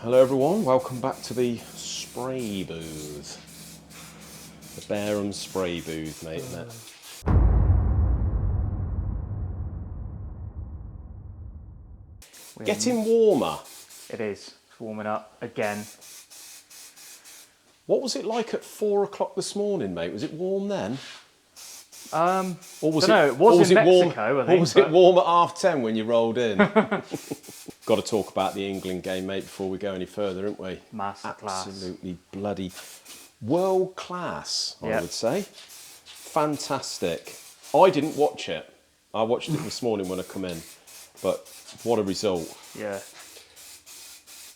Hello everyone, welcome back to the spray booth. The Bareham spray booth, mate, isn't it? Getting warmer. It is. It's warming up again. What was it like at 4 o'clock this morning, mate? Was it warm then? Or was it was in warm, Mexico, I think. Or was it warm at 10:30 when you rolled in? Got to talk about the England game, mate, before we go any further, haven't we? Masterclass. Absolutely bloody world class, I would say. Fantastic. I didn't watch it. I watched it this morning when I come in, but what a result. Yeah.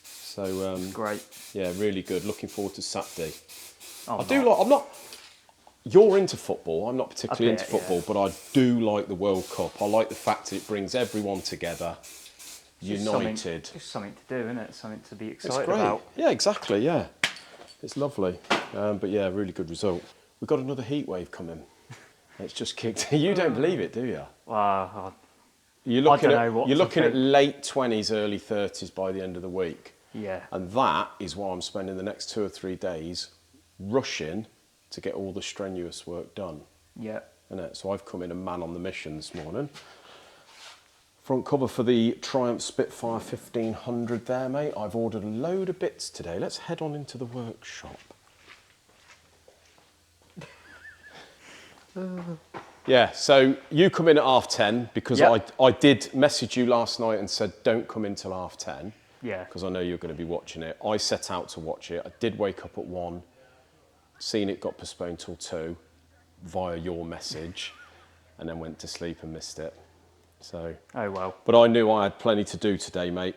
So Great. Yeah, really good. Looking forward to Saturday. I'm not. You're into football. I'm not particularly into football, but I do like the World Cup. I like the fact that it brings everyone together, united. It's something to do, isn't it? Something to be excited It's great. about. Yeah, exactly. Yeah, it's lovely. But yeah, really good result. We've got another heat wave coming. It's just kicked. You don't believe it, do you? Wow. You're looking at late 20s, early 30s by the end of the week. Yeah. And that is why I'm spending the next 2 or 3 days rushing to get all the strenuous work done. Yeah. Innit? So I've come in a man on the mission this morning. Front cover for the Triumph Spitfire 1500 there, mate. I've ordered a load of bits today. Let's head on into the workshop. Yeah, so you come in at 10:30 because I did message you last night and said don't come in till 10:30. Yeah. Because I know you're going to be watching it. I set out to watch it. I did wake up at 1, seen it got postponed till 2 via your message, and then went to sleep and missed it. So. Oh well. But I knew I had plenty to do today, mate.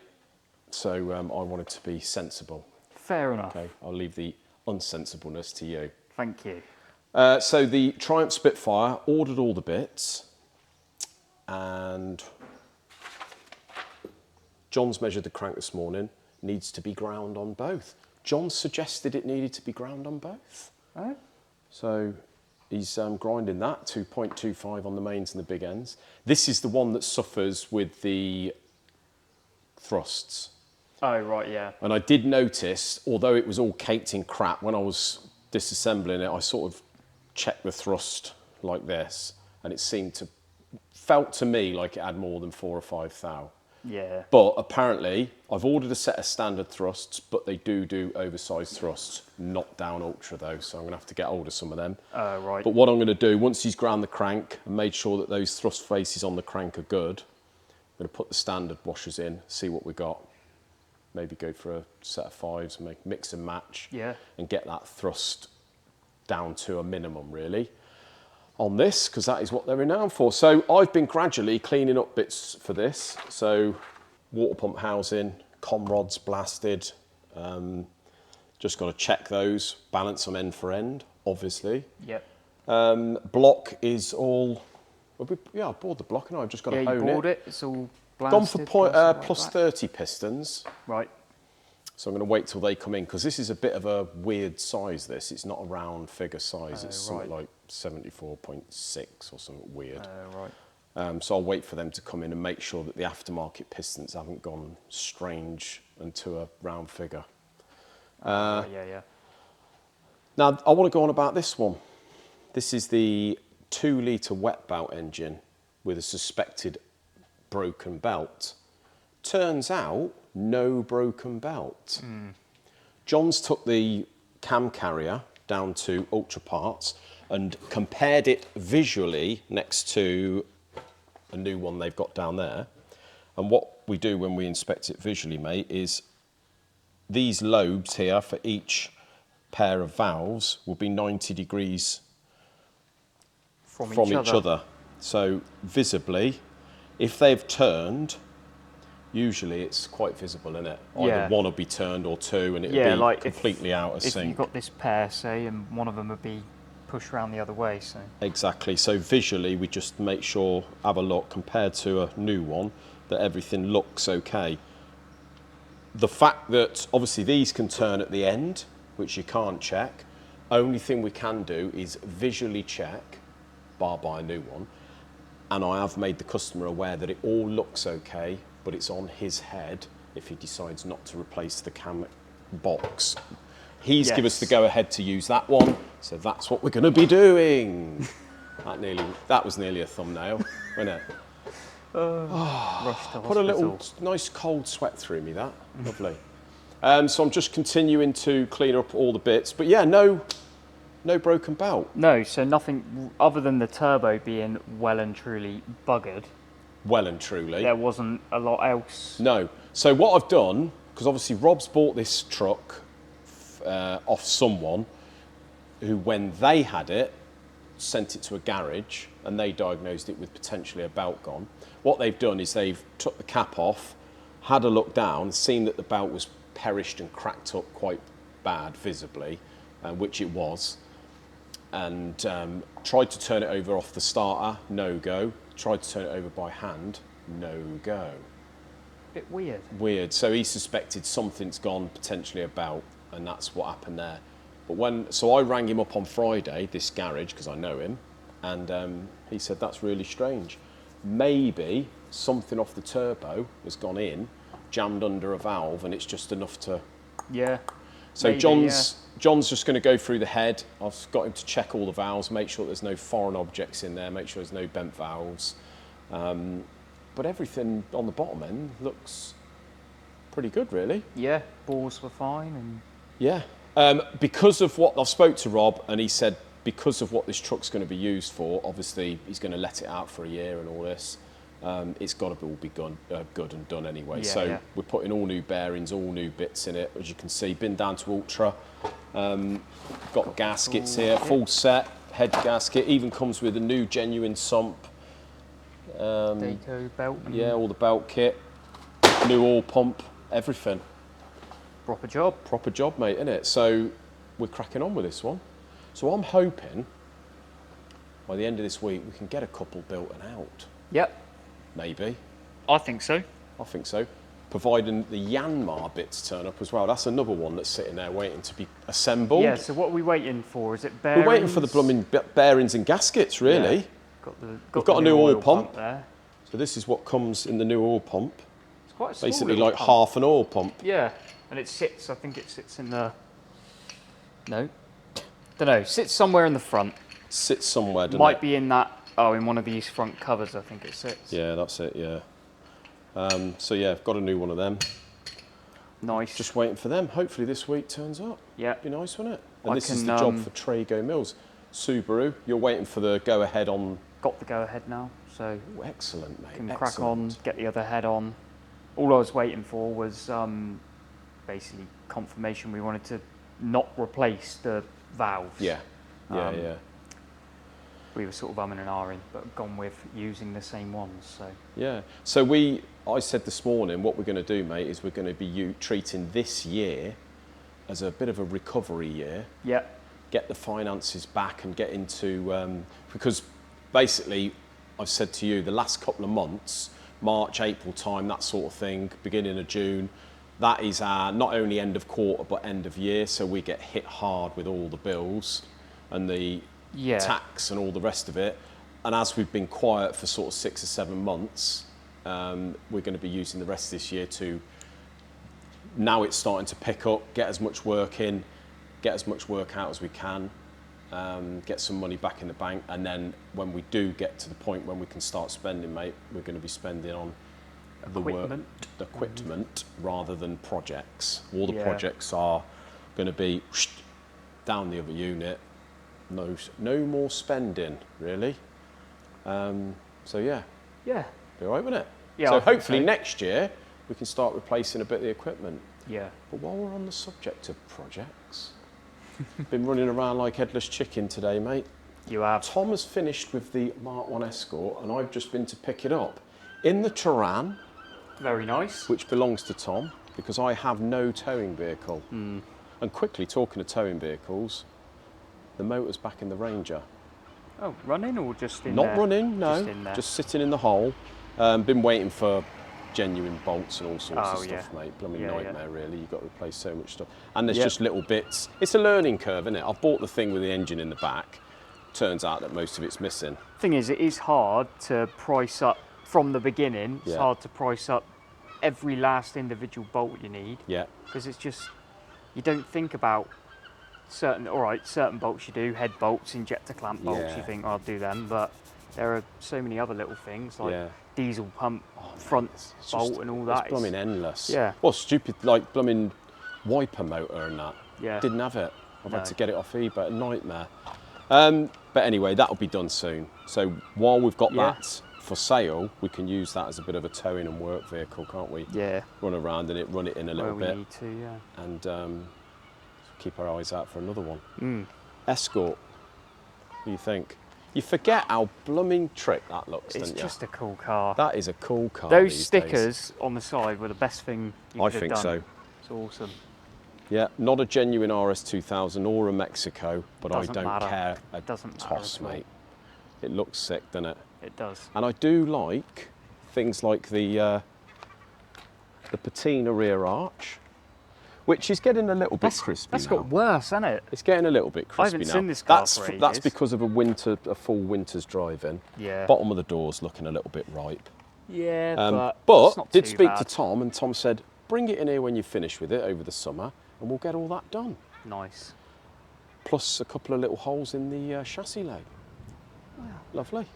So I wanted to be sensible. Fair enough. Okay, I'll leave the unsensibleness to you. Thank you. So the Triumph Spitfire, ordered all the bits, and John's measured the crank this morning, needs to be ground on both. John suggested it needed to be ground on both. Oh. So he's grinding that, 2.25 on the mains and the big ends. This is the one that suffers with the thrusts. Oh, right, yeah. And I did notice, although it was all caked in crap, when I was disassembling it, I sort of checked the thrust like this, and it felt to me like it had more than 4 or 5 thou. Yeah. But apparently, I've ordered a set of standard thrusts, but they do oversized thrusts, not down ultra though, so I'm gonna have to get hold of some of them. Right. But what I'm gonna do, once he's ground the crank and made sure that those thrust faces on the crank are good, I'm gonna put the standard washers in, see what we got. Maybe go for a set of 5s, mix and match, and get that thrust down to a minimum really on this, because that is what they're renowned for. So I've been gradually cleaning up bits for this. So water pump housing, com rods blasted, just got to check those, balance them end for end, obviously. Yep. Block is all, I bought the block and I've just got to hone it. Yeah, you bought it, it's all blasted. Gone for plus 30 pistons. Right. So I'm going to wait till they come in, because this is a bit of a weird size, this. It's not a round figure size. It's something like 74.6 or something weird. Right. So I'll wait for them to come in and make sure that the aftermarket pistons haven't gone strange into a round figure. Yeah. Now, I want to go on about this one. This is the 2-litre wet bout engine with a suspected broken belt. Turns out, no broken belt. John's took the cam carrier down to Ultra Parts and compared it visually next to a new one they've got down there. And what we do when we inspect it visually, mate, is these lobes here for each pair of valves will be 90 degrees from each other. So visibly, if they've turned, usually it's quite visible, isn't it? Either one will be turned or 2, and it'll be like completely out of sync. If you've got this pair, say, and one of them would be pushed around the other way, so. Exactly, so visually we just make sure, have a look, compared to a new one, that everything looks okay. The fact that obviously these can turn at the end, which you can't check, only thing we can do is visually check, bar buy a new one, and I have made the customer aware that it all looks okay, but it's on his head if he decides not to replace the cam box. He's given us the Yes. go-ahead to use that one, so that's what we're going to be doing. That was nearly a thumbnail, wasn't it? Rush to Put a little hospital. nice cold sweat through me, that. Lovely. So I'm just continuing to clean up all the bits, but yeah, no broken belt. No, so nothing other than the turbo being well and truly buggered. Well and truly. There wasn't a lot else. No. So what I've done, because obviously Rob's bought this truck off someone who, when they had it, sent it to a garage and they diagnosed it with potentially a belt gone. What they've done is they've took the cap off, had a look down, seen that the belt was perished and cracked up quite bad visibly, which it was, and tried to turn it over off the starter, no go. Tried to turn it over by hand, no go. Bit weird. Weird. So he suspected something's gone, potentially a belt, and that's what happened there. But so I rang him up on Friday, this garage, because I know him, and he said that's really strange. Maybe something off the turbo has gone in, jammed under a valve, and it's just enough to. Yeah. So maybe, John's just going to go through the head. I've got him to check all the valves, make sure there's no foreign objects in there, make sure there's no bent valves. But everything on the bottom end looks pretty good, really. Yeah, balls were fine, and Yeah. Because of what I've spoke to Rob, and he said because of what this truck's going to be used for, obviously he's going to let it out for a year and all this. It's got to all be good and done anyway. Yeah, so yeah. we're putting all new bearings, all new bits in it. As you can see, been down to Ultra. Got gaskets here, full set, head gasket. Even comes with a new genuine sump. Daco belt. And Yeah, all the belt kit, new oil pump, everything. proper job. Proper job, mate, innit? So we're cracking on with this one. So I'm hoping by the end of this week we can get a couple built and out. Yep, Maybe. I think so. I think so. Providing the Yanmar bits turn up as well. That's another one that's sitting there waiting to be assembled. Yeah, so what are we waiting for? Is it bearings? We're waiting for the blooming bearings and gaskets, really. Yeah. We've got a new oil pump. there. So this is what comes in the new oil pump. It's quite a small Basically little like pump. half an oil pump. Yeah, and I think it sits in the... No? Don't know, sits somewhere in the front. Sits somewhere, doesn't Might it? be in that, in one of these front covers, I think it sits. Yeah, that's it, yeah. So yeah, I've got a new one of them. Nice. Just waiting for them. Hopefully this week turns up. Yeah. Be nice, wouldn't it? And I this is can, the job for Trago Mills. Subaru, you're waiting for the go-ahead on... Got the go-ahead now, so Oh, excellent, mate. can excellent. crack on, get the other head on. All I was waiting for was basically confirmation we wanted to not replace the valves. Yeah, yeah, Um, yeah. We were sort of umming and ahhing, but gone with using the same ones, so... Yeah. So I said this morning, what we're going to do, mate, is we're going to be treating this year as a bit of a recovery year. Yeah. Get the finances back and get into... because basically, I've said to you, the last couple of months, March, April time, that sort of thing, beginning of June, that is our not only end of quarter, but end of year, so we get hit hard with all the bills and the Yeah. tax and all the rest of it. And as we've been quiet for sort of 6 or 7 months, we're going to be using the rest of this year to, now it's starting to pick up, get as much work in, get as much work out as we can, get some money back in the bank, and then when we do get to the point when we can start spending, mate, we're going to be spending on the work, the equipment, rather than projects. All the Yeah. projects are going to be down the other unit. No more spending, really. So yeah, Yeah. be all right, wouldn't it? Yeah, So I think hopefully so. next year we can start replacing a bit of the equipment. Yeah. But while we're on the subject of projects, been running around like headless chicken today, mate. You have. Tom has finished with the Mark 1 Escort, and I've just been to pick it up in the Turan, Very nice. which belongs to Tom, because I have no towing vehicle. And quickly, talking of towing vehicles, the motor's back in the Ranger. Oh, running or just in Not there? running, no, Just in there. just sitting in the hole. Been waiting for genuine bolts and all sorts of Oh, stuff, yeah. mate. Blooming Yeah, nightmare, really. You've got to replace so much stuff. And there's Yep. just little bits. It's a learning curve, isn't it? I've bought the thing with the engine in the back. Turns out that most of it's missing. Thing is, it is hard to price up from the beginning. It's Yeah. hard to price up every last individual bolt you need. Yeah. Because it's just, you don't think about certain bolts you do, head bolts, injector clamp bolts, Yeah. you think, I'll do them, but there are so many other little things like Yeah. diesel pump, front It's bolt just- and all that. It's blooming endless. Yeah. Well, stupid, like blooming wiper motor and that. Yeah. Didn't have it. I've No. had to get it off eBay. A nightmare. But anyway, that'll be done soon. So while we've got Yeah. that for sale, we can use that as a bit of a towing and work vehicle, can't we? Yeah. Run around in it, run it in a little Where bit, we need to, yeah. and keep our eyes out for another one. Mm. Escort. What do you think? You forget how blooming trick that looks, It's don't you? just a cool car. That is a cool car. Those these stickers days. on the side were the best thing you I could have think done. so. It's awesome. Yeah, not a genuine RS2000 or a Mexico, but Doesn't I don't matter. care a Doesn't matter toss, at all. mate. It looks sick, doesn't it? It does. And I do like things like the patina rear arch, which is getting a little bit crispy That's now. got worse, hasn't it? It's getting a little bit crispy haven't now. seen this car that's for that's ages. because of a full winter's driving. Yeah. Bottom of the door's looking a little bit ripe. Yeah, But it's not did too speak bad. to Tom, and Tom said, bring it in here when you finish with it over the summer, and we'll get all that done. Nice. Plus a couple of little holes in the chassis leg. Lovely.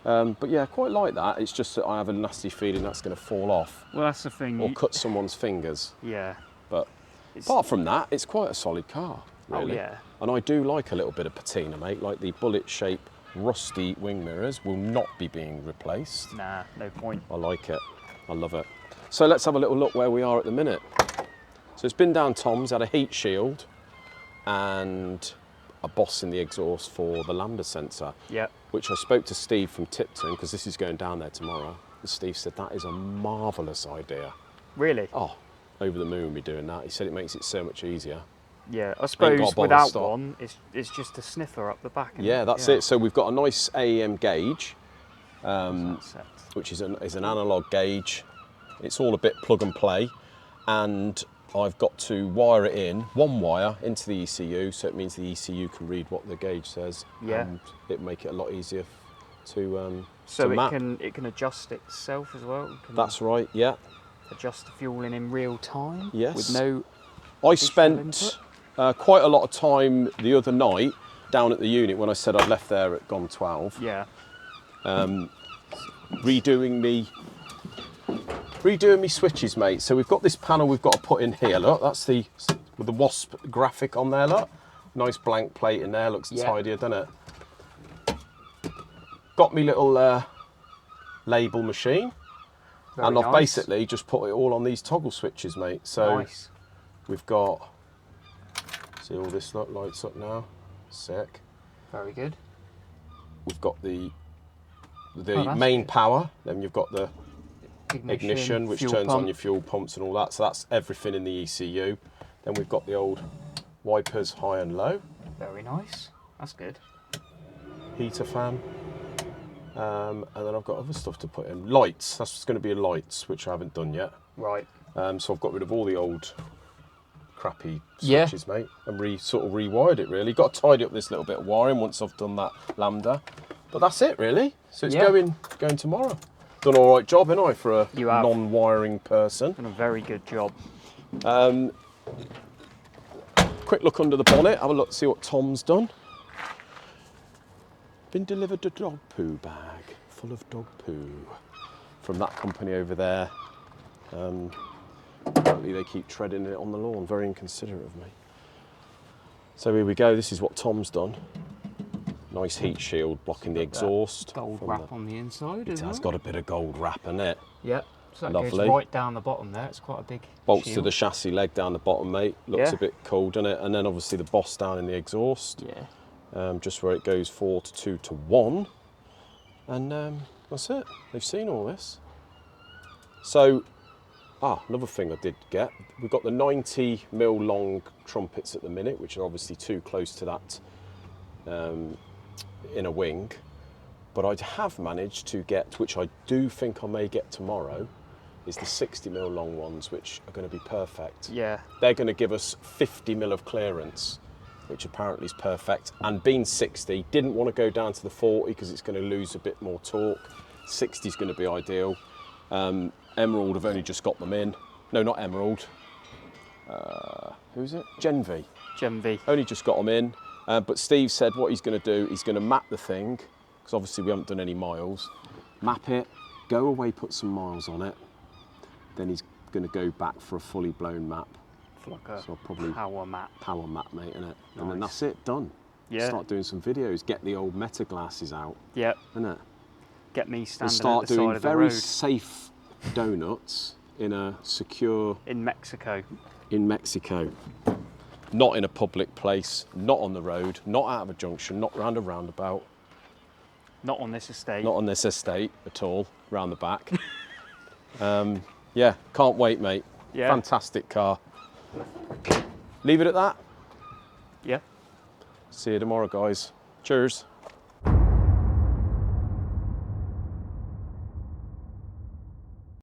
But yeah, quite like that. It's just that I have a nasty feeling that's going to fall off Well, that's the thing. or cut someone's fingers. Yeah. But It's, apart from that, it's quite a solid car, Oh, really. yeah. And I do like a little bit of patina, mate. Like the bullet-shaped rusty wing mirrors will not be being replaced. Nah, no point. I like it. I love it. So let's have a little look where we are at the minute. So it's been down Tom's, had a heat shield and a boss in the exhaust for the lambda sensor, Yeah. which I spoke to Steve from Tipton, because this is going down there tomorrow. And Steve said that is a marvellous idea. Really? Oh, over the moon be doing that. He said it makes it so much easier. Yeah. I got suppose a bother without stop. one, it's just a sniffer up the back. isn't Yeah, it? that's it. So we've got a nice AEM gauge, That's it. which is an analog gauge. It's all a bit plug and play, and I've got to wire it in, one wire into the ECU, so it means the ECU can read what the gauge says, Yeah. and it make it a lot easier to So map. it can adjust itself as well. It can That's right. Yeah, adjust the fueling in real time. Yes. With no. I Visual spent quite a lot of time the other night down at the unit when I said I'd left there at gone 12, Yeah. redoing me switches, mate. So we've got this panel we've got to put in here. Look, that's with the wasp graphic on there. Look, nice blank plate in there. Looks Yeah. tidier, doesn't it? Got me little label machine, Very and I've nice. basically just put it all on these toggle switches, mate. So Nice. we've got, see all this lights up now. Sick. Very good. We've got the Oh, that's main good. power. Then you've got the ignition, which fuel turns on pump. your fuel pumps and all that. So that's everything in the ECU. Then we've got the old wipers, high and low, Very nice. That's good. heater fan, and then I've got other stuff to put in. Lights. That's going to be lights, which I haven't done yet. Right. So I've got rid of all the old crappy Yeah. switches, mate, and sort of rewired it. Really, got to tidy up this little bit of wiring once I've done that lambda. But that's it, really. So it's Yeah. going tomorrow. Done all right job, haven't I, for a You have. non-wiring person? Done a very good job. Quick look under the bonnet, have a look, see what Tom's done. Been delivered a dog poo bag full of dog poo from that company over there. Apparently they keep treading it on the lawn, very inconsiderate of me. So here we go, this is what Tom's done. Nice heat shield blocking the exhaust. Gold from wrap on the inside as It has well. got a bit of gold wrap in it. Yeah. So that Lovely. goes right down the bottom there. It's quite a big Bolts to shield. the chassis leg down the bottom, mate. Looks Yeah. a bit cool, doesn't it? And then obviously the boss down in the exhaust. Yeah. Just where it goes 4 to 2 to 1. And that's it. They've seen all this. So, another thing I did get. We've got the 90mm long trumpets at the minute, which are obviously too close to that inner wing. But I have managed to get, which I do think I may get tomorrow, is the 60mm long ones, which are going to be perfect. Yeah. They're going to give us 50mm of clearance, which apparently is perfect. And being 60, didn't want to go down to the 40 because it's going to lose a bit more torque. 60 is going to be ideal. Emerald have only just got them in. No, not Emerald. Who's it? Genvi. Genvi. Only just got them in. But Steve said what he's going to do, he's going to map the thing, because obviously we haven't done any miles. Map it, go away, put some miles on it. Then he's going to go back for a fully blown map. Like a So probably power map. Power map, mate, innit? And then Nice. that's it, done. Yeah. Start doing some videos, get the old meta glasses out, Yep. innit? Get me And standing start at the doing side of the very road. safe donuts in a secure, In Mexico. in Mexico. Not in a public place, not on the road, not out of a junction, not round a roundabout, Not on this estate. not on this estate at all, round the back. Yeah, can't wait, mate. Yeah. Fantastic car. Leave it at that. Yeah. See you tomorrow, guys. Cheers.